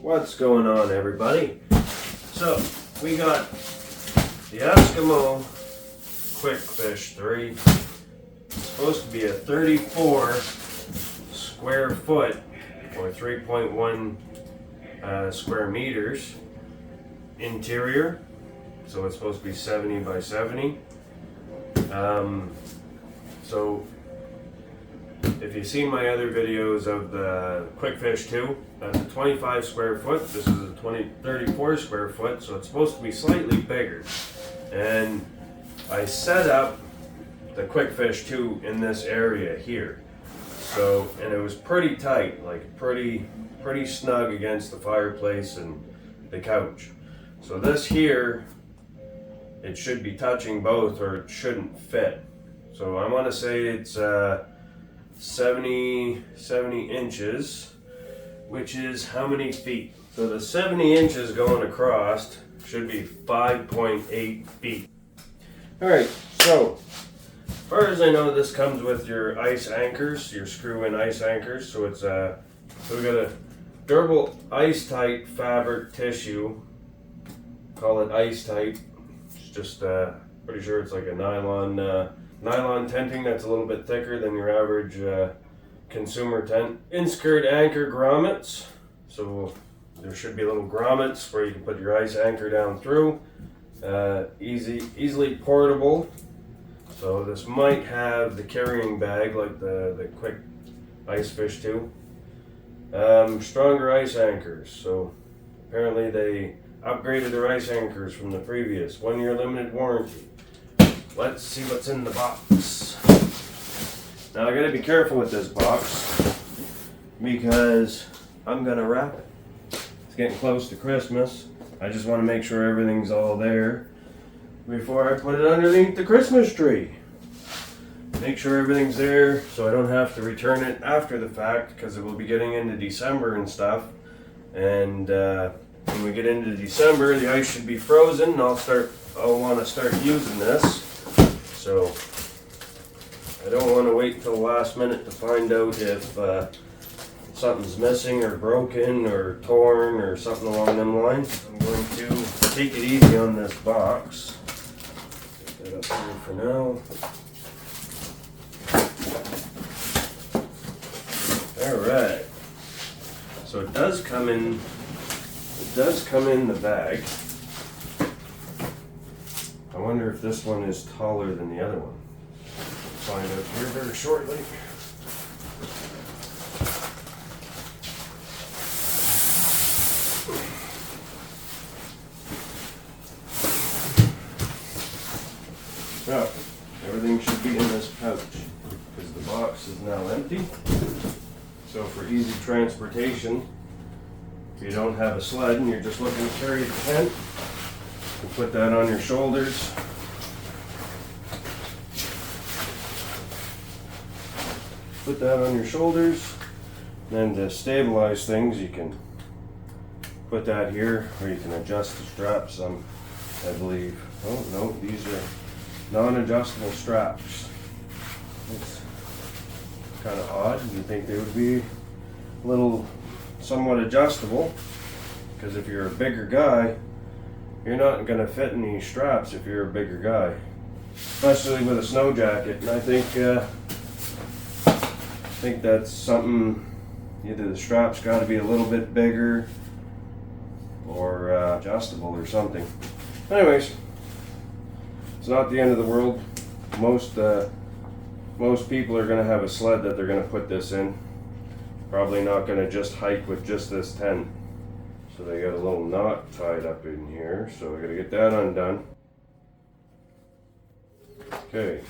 What's going on, everybody? So we got the Eskimo QuickFish 3. It's supposed to be a 34 square foot or 3.1 square meters interior. So it's supposed to be 70 by 70. So if you've seen my other videos of the QuickFish 2, that's a 25 square foot. This is a 34 square foot, so it's supposed to be slightly bigger. And I set up the QuickFish 2 in this area here. So, and it was pretty tight, like pretty snug against the fireplace and the couch. So this here, it should be touching both, or it shouldn't fit. So I want to say it's 70 inches, which is how many feet? So the 70 inches going across should be 5.8 feet. Alright, so as far as I know, this comes with your ice anchors, your screw-in ice anchors. So it's so we got a durable IceTight fabric tissue, call it IceTight. It's just pretty sure it's like a nylon tenting that's a little bit thicker than your average consumer tent. Inskirt anchor grommets. So there should be little grommets where you can put your ice anchor down through. Easily portable. So this might have the carrying bag like the Quick Ice Fish 2. Stronger ice anchors. So apparently they upgraded their ice anchors from the previous 1-year limited warranty. Let's see what's in the box. Now I gotta be careful with this box because I'm gonna wrap it. It's getting close to Christmas. I just want to make sure everything's all there before I put it underneath the Christmas tree. Make sure everything's there so I don't have to return it after the fact, because it will be getting into December and stuff. And when we get into December, the ice should be frozen and I'll want to start using this. So I don't want to wait until the last minute to find out if something's missing or broken or torn or something along them lines. I'm going to take it easy on this box. Get that up here for now. Alright. So it does come in the bag. I wonder if this one is taller than the other one. We'll find out here very shortly. So, everything should be in this pouch because the box is now empty. So for easy transportation, if you don't have a sled and you're just looking to carry the tent, you can put that on your shoulders. Put that on your shoulders. Then to stabilize things, you can put that here, or you can adjust the straps. I believe. Oh no, these are non-adjustable straps. It's kind of odd. You'd think they would be a little somewhat adjustable, because if you're a bigger guy, you're not going to fit in these straps if you're a bigger guy, especially with a snow jacket. And I think that's something, either the straps got to be a little bit bigger or adjustable or something. Anyways, it's not the end of the world. Most people are going to have a sled that they're going to put this in. Probably not going to just hike with just this tent. So they got a little knot tied up in here, so we got to get that undone. Okay,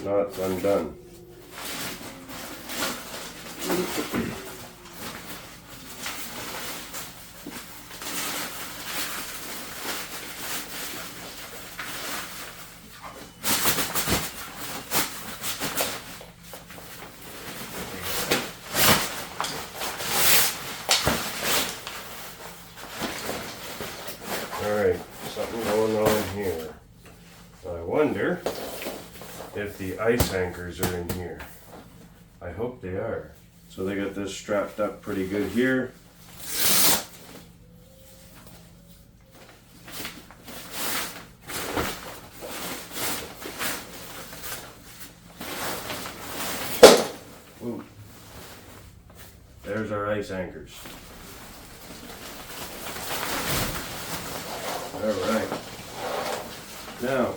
knot's undone. Alright, something going on here. I wonder if the ice anchors are in here. I hope they are. So they got this strapped up pretty good here. there's our ice anchors. Alright. Now,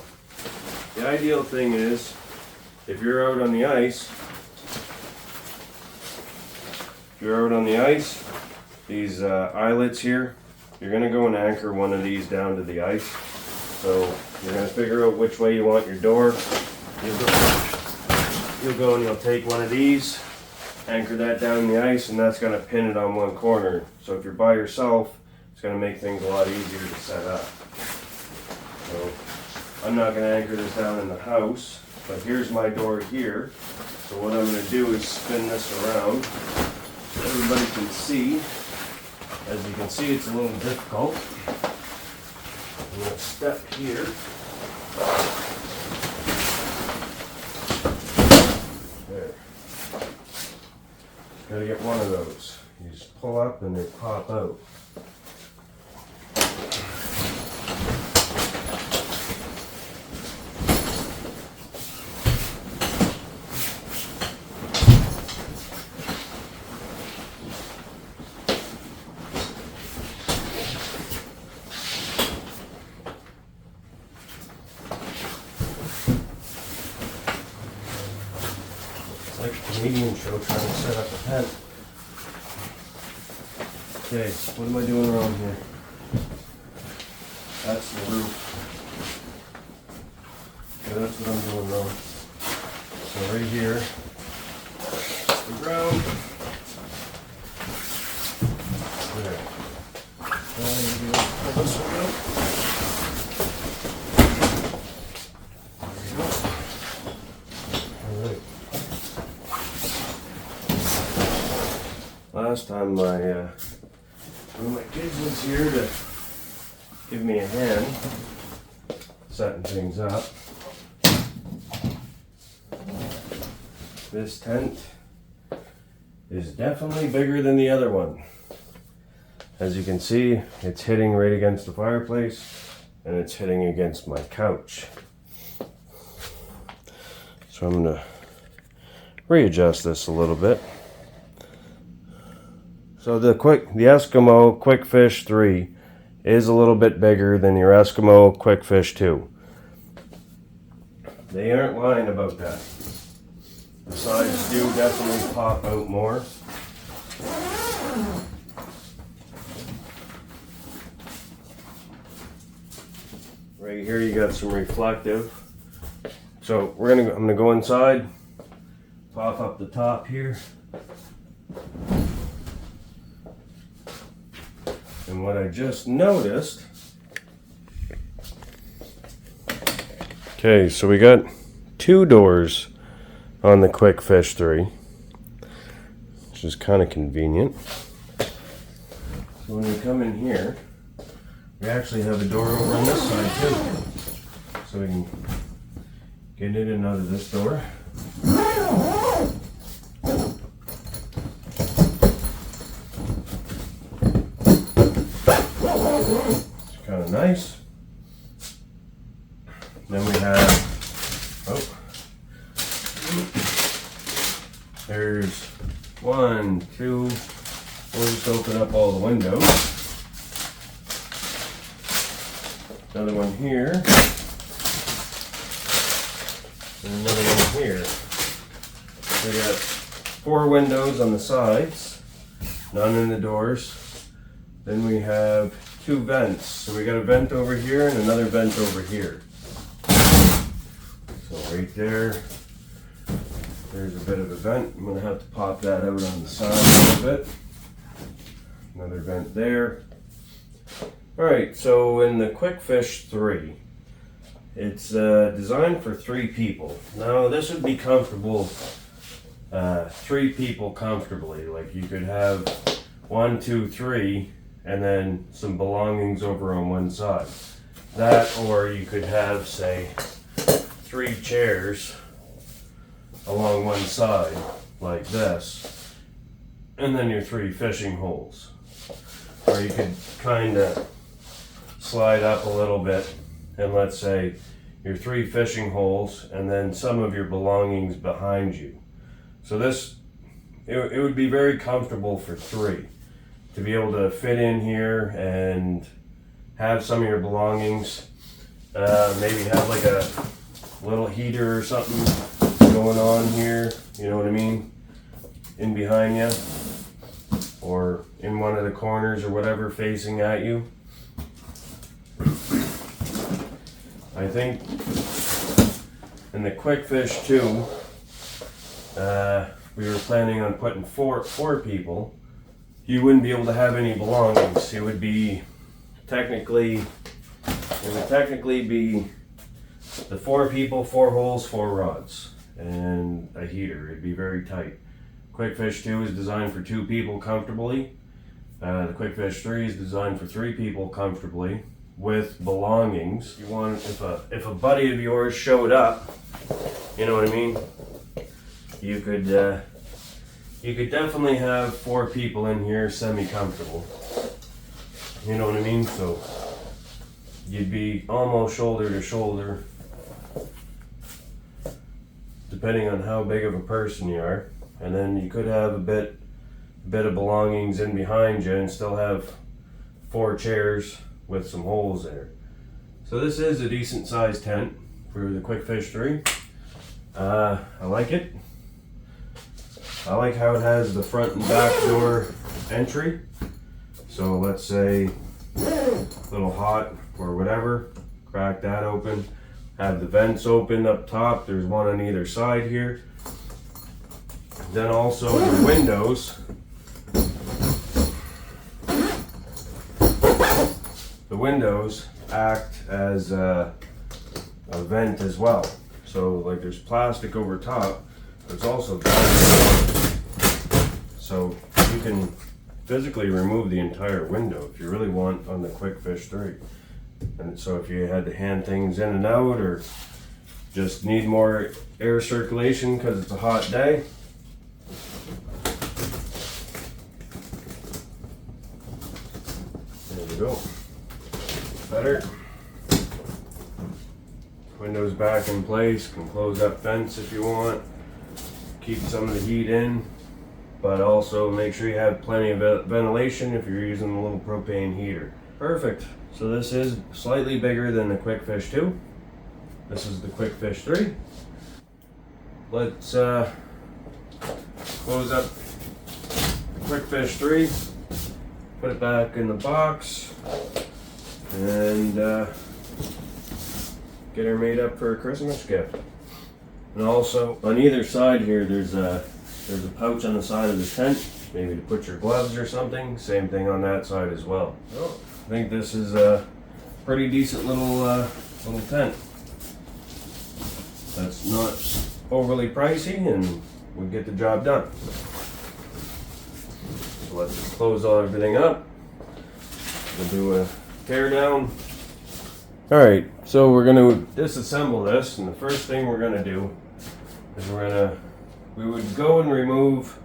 the ideal thing is, if you're out on the ice, these eyelets here, you're going to go and anchor one of these down to the ice. So you're going to figure out which way you want your door. You'll go and you'll take one of these, anchor that down in the ice, and that's going to pin it on one corner. So if you're by yourself, it's going to make things a lot easier to set up. So I'm not going to anchor this down in the house, but here's my door here. So what I'm going to do is spin this around so everybody can see. As you can see, it's a little difficult. I'm going to step here. There. Gotta get one of those. You just pull up and they pop out. Like a Canadian show trying to set up a tent. Okay, what am I doing wrong here? That's the roof. Okay, that's what I'm doing wrong. So right here, the ground. There. Pull this one out. Last time one of my kids was here to give me a hand setting things up. This tent is definitely bigger than the other one. As you can see, it's hitting right against the fireplace and it's hitting against my couch. So I'm going to readjust this a little bit. So the Eskimo QuickFish 3 is a little bit bigger than your Eskimo QuickFish 2. They aren't lying about that. The sides do definitely pop out more. Right here you got some reflective. So I'm gonna go inside, pop up the top here. And what I just noticed, okay, so we got two doors on the QuickFish 3, which is kind of convenient. So when we come in here, we actually have a door over on this side too. So we can get in and out of this door. It's kind of nice. Then we have, there's one, two, we'll just open up all the windows. Another one here. And another one here. We got 4 windows on the sides, none in the doors. Then we have 2 vents. So we got a vent over here and another vent over here. So right there, there's a bit of a vent. I'm gonna have to pop that out on the side a little bit. Another vent there. Alright, so in the QuickFish 3, it's designed for 3 people. Now this would be comfortable, 3 people comfortably. Like you could have 1, 2, 3, and then some belongings over on one side. That, or you could have, say, 3 chairs along one side, like this, and then your 3 fishing holes. Or you could kind of slide up a little bit, and let's say your 3 fishing holes, and then some of your belongings behind you. So this it would be very comfortable for 3 to be able to fit in here and have some of your belongings. Maybe have like a little heater or something going on here, you know what I mean, in behind you, or in one of the corners or whatever facing at you. I think in the QuickFish 2, we were planning on putting four people. You wouldn't be able to have any belongings. It would technically be the 4 people, 4 holes, 4 rods, and a heater. It'd be very tight. QuickFish 2 is designed for 2 people comfortably. The QuickFish 3 is designed for 3 people comfortably with belongings. You want, if a buddy of yours showed up, you know what I mean, you could definitely have 4 people in here semi-comfortable. You know what I mean? So you'd be almost shoulder to shoulder, depending on how big of a person you are. And then you could have a bit of belongings in behind you and still have 4 chairs with some holes there. So this is a decent sized tent for the QuickFish 3. I like it. I like how it has the front and back door entry. So let's say a little hot or whatever, crack that open. Have the vents open up top. There's one on either side here. Then also the windows. The windows act as a vent as well. So like there's plastic over top, there's also glass. So you can physically remove the entire window if you really want on the QuickFish 3. And so if you had to hand things in and out or just need more air circulation because it's a hot day, there we go. Better. Windows back in place, can close up vents if you want, keep some of the heat in, but also make sure you have plenty of ventilation if you're using a little propane heater. Perfect. So this is slightly bigger than the QuickFish 2. This is the QuickFish 3. Let's close up the QuickFish 3, put it back in the box, and get her made up for a Christmas gift. And also on either side here, there's a pouch on the side of the tent, maybe to put your gloves or something. Same thing on that side as well. So I think this is a pretty decent little tent. That's not overly pricey and would get the job done. So let's just close everything up. We'll do a tear down. Alright, so we're going to disassemble this, and the first thing we're going to do is we would go and remove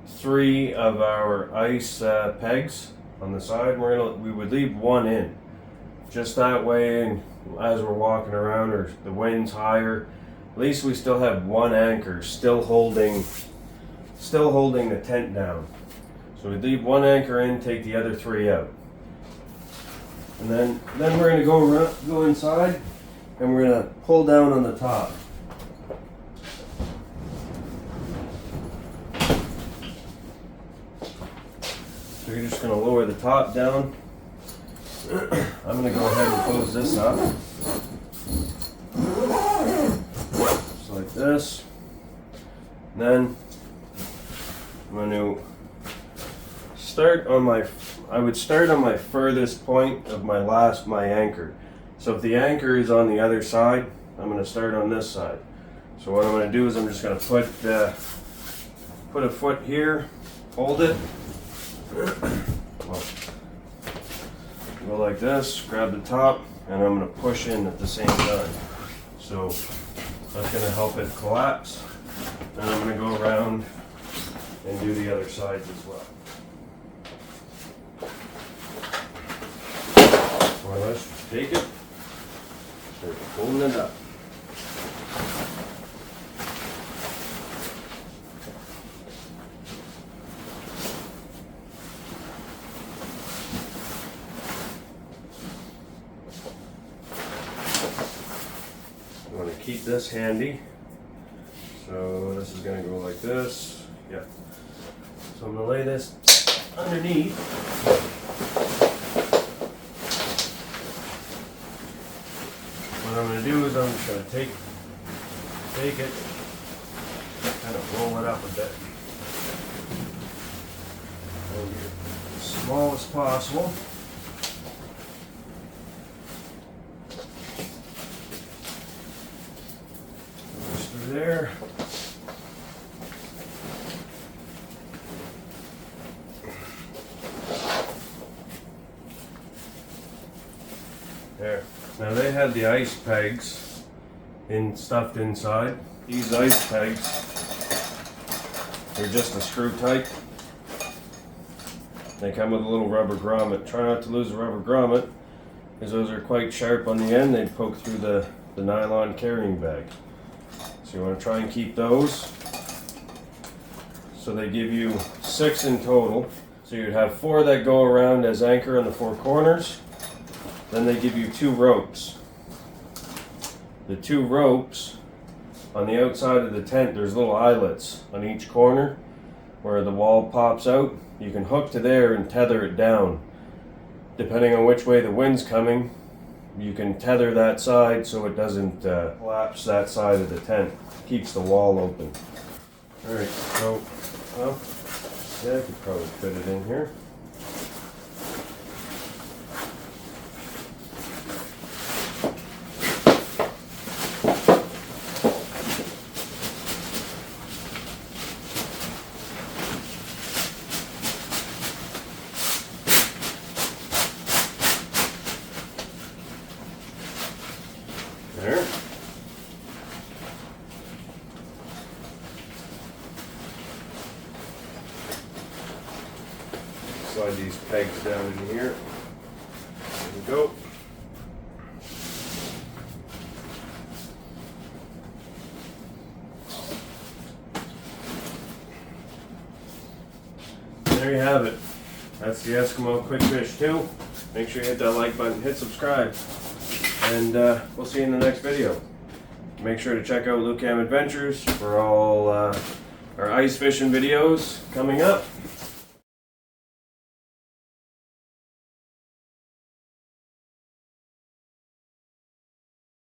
3 of our ice pegs on the side. We would leave 1 in, just that way, and as we're walking around or the wind's higher, at least we still have 1 anchor still holding the tent down. So we leave 1 anchor in, take the other 3 out. And then we're going to go inside, and we're going to pull down on the top. So you're just going to lower the top down. I'm going to go ahead and close this up. Just like this. And then I'm going to I would start on my furthest point of my anchor. So if the anchor is on the other side, I'm going to start on this side. So what I'm going to do is I'm just going to put a foot here, hold it, go like this, grab the top, and I'm going to push in at the same time. So that's going to help it collapse. And I'm going to go around and do the other sides as well. More or less, take it, start pulling it up. keep this handy. So this is going to go like this. Yeah. So I'm going to lay this underneath. What I'm going to do is I'm just going to take it, kind of roll it up a bit. And get it as small as possible. Push through there. There. Now they had the ice pegs stuffed inside. These ice pegs, they're just a screw tight. They come with a little rubber grommet. Try not to lose the rubber grommet, because those are quite sharp on the end. They'd poke through the nylon carrying bag. So you want to try and keep those. So they give you 6 in total. So you'd have 4 that go around as anchor on the 4 corners. Then they give you 2 ropes. The 2 ropes on the outside of the tent, there's little eyelets on each corner where the wall pops out. You can hook to there and tether it down. Depending on which way the wind's coming, you can tether that side so it doesn't collapse that side of the tent. Keeps the wall open. Alright, so, well, yeah, I could probably fit it in here. There. Slide these pegs down in here. There we go. There you have it. That's the Eskimo QuickFish 2. Make sure you hit that like button, hit subscribe. And we'll see you in the next video. Make sure to check out LUCAM Adventures for all our ice fishing videos coming up.